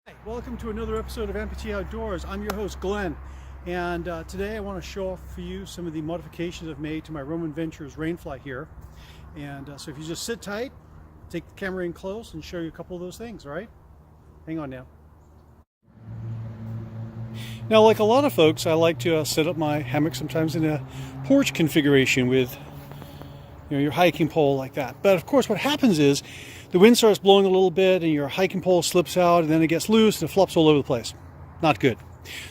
Hi, welcome to another episode of Amputee Outdoors. I'm your host Glenn, and today I want to show off for you some of the modifications I've made to my Roman Ventures Rainfly here. And so if you just sit tight, take the camera in close and show you a couple of those things, all right? Hang on now. Now, like a lot of folks, I like to set up my hammock sometimes in a porch configuration with your hiking pole like that. But of course what happens is the wind starts blowing a little bit and your hiking pole slips out and then it gets loose and it flops all over the place. Not good.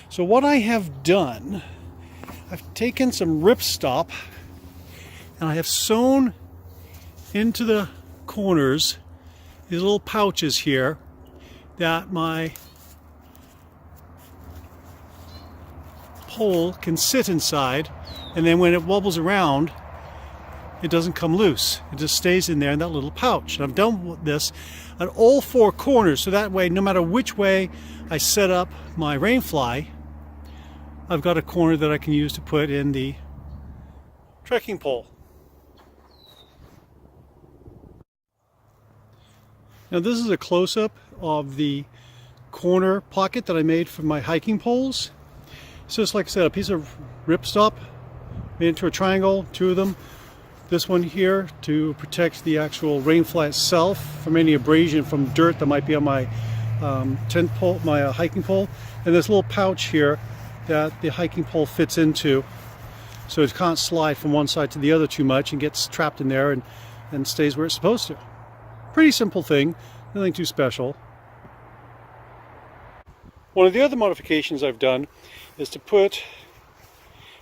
So what I have done, I've taken some ripstop and I have sewn into the corners these little pouches here that my pole can sit inside, and then when it wobbles around it doesn't come loose. It just stays in there in that little pouch. And I've done this at all four corners, so that way no matter which way I set up my Rainfly, I've got a corner that I can use to put in the trekking pole. Now this is a close-up of the corner pocket that I made for my hiking poles. So it's like I said, a piece of ripstop made into a triangle, two of them. This one here to protect the actual Rainfly itself from any abrasion from dirt that might be on my tent pole, my hiking pole, and this little pouch here that the hiking pole fits into, so it can't slide from one side to the other too much and gets trapped in there and stays where it's supposed to. Pretty simple thing, nothing too special. One of the other modifications I've done is to put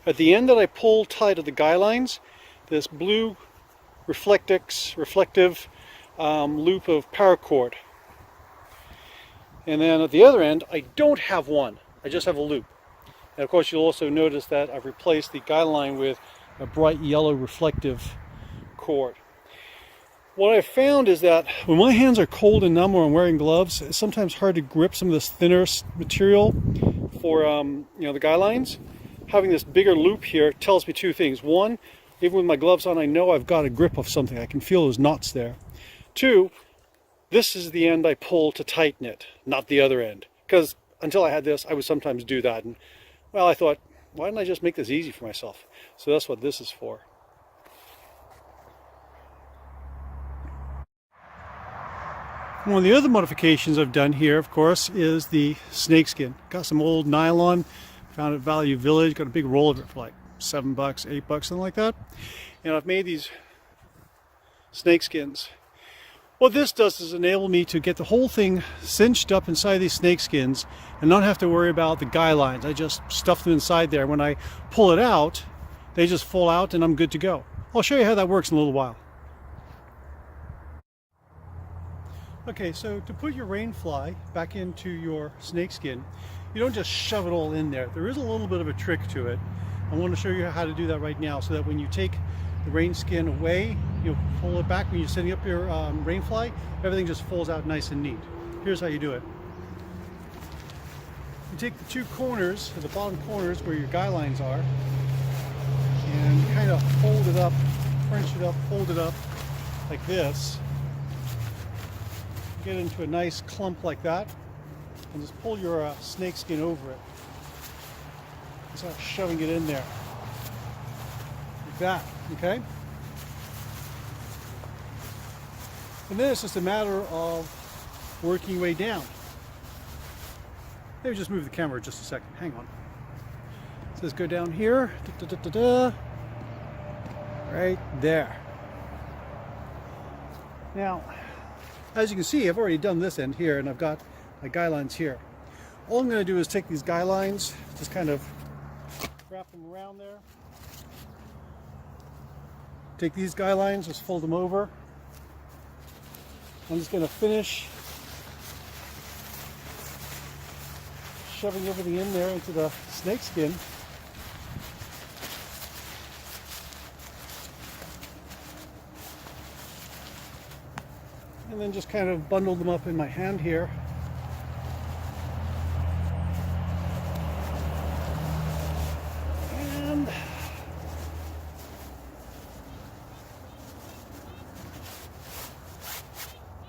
at the end that I pull tight of the guy lines this blue reflective loop of paracord. And then at the other end, I don't have one. I just have a loop. And of course, you'll also notice that I've replaced the guy line with a bright yellow reflective cord. What I've found is that when my hands are cold and numb or I'm wearing gloves, it's sometimes hard to grip some of this thinner material for the guy lines. Having this bigger loop here tells me two things. One, even with my gloves on, I know I've got a grip of something. I can feel those knots there. Two, this is the end I pull to tighten it, not the other end. Because until I had this, I would sometimes do that. And well, I thought, why didn't I just make this easy for myself? So that's what this is for. One of the other modifications I've done here, of course, is the snakeskin. Got some old nylon, found at Value Village, got a big roll of it for like $7, $8, something like that. And I've made these snakeskins. What this does is enable me to get the whole thing cinched up inside these snakeskins and not have to worry about the guy lines. I just stuff them inside there. When I pull it out, they just fall out and I'm good to go. I'll show you how that works in a little while. Okay, so to put your Rainfly back into your snakeskin, you don't just shove it all in there. There is a little bit of a trick to it. I want to show you how to do that right now, so that when you take the rain skin away, you pull it back when you're setting up your Rainfly, everything just falls out nice and neat. Here's how you do it. You take the two corners, the bottom corners where your guy lines are, and you kind of fold it up, crunch it up, fold it up like this. Get into a nice clump like that, and just pull your snakeskin over it. Start shoving it in there like that, okay? And then it's just a matter of working your way down. Maybe just move the camera just a second. Hang on. So let's go down here. Right there. Now, as you can see, I've already done this end here, and I've got my guy lines here. All I'm going to do is take these guy lines, just kind of wrap them around there. Take these guy lines, just fold them over. I'm just going to finish shoving everything in there into the snakeskin. And then just kind of bundle them up in my hand here. And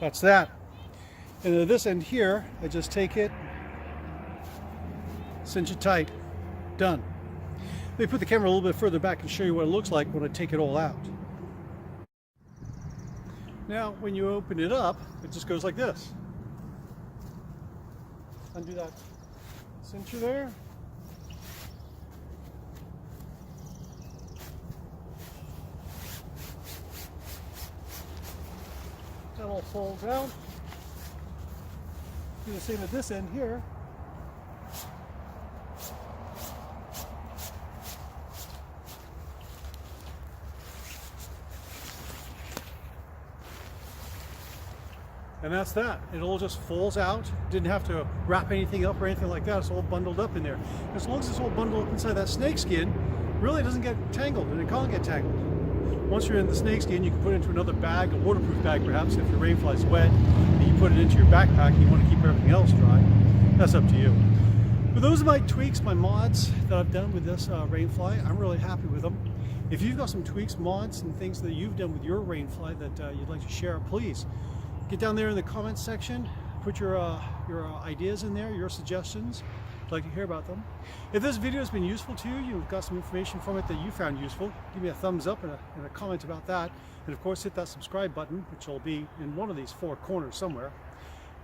that's that. And at this end here, I just take it, cinch it tight, done. Let me put the camera a little bit further back and show you what it looks like when I take it all out. Now, when you open it up, it just goes like this. Undo that cincher there. That all folds out. Do the same at this end here. And that's that. It all just falls out. Didn't have to wrap anything up or anything like that. It's all bundled up in there. As long as it's all bundled up inside that snake skin, really doesn't get tangled, and it can't get tangled. Once you're in the snake skin, you can put it into another bag, a waterproof bag perhaps, if your Rainfly is wet, and you put it into your backpack and you want to keep everything else dry. That's up to you. But those are my tweaks, my mods that I've done with this Rainfly. I'm really happy with them. If you've got some tweaks, mods, and things that you've done with your Rainfly that you'd like to share, please get down there in the comments section. Put your ideas in there, your suggestions. I'd like to hear about them. If this video has been useful to you, you've got some information from it that you found useful, give me a thumbs up and a comment about that. And of course, hit that subscribe button, which will be in one of these four corners somewhere.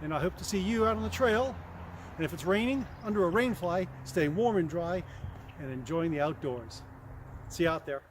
And I hope to see you out on the trail. And if it's raining, under a Rainfly, staying warm and dry and enjoying the outdoors. See you out there.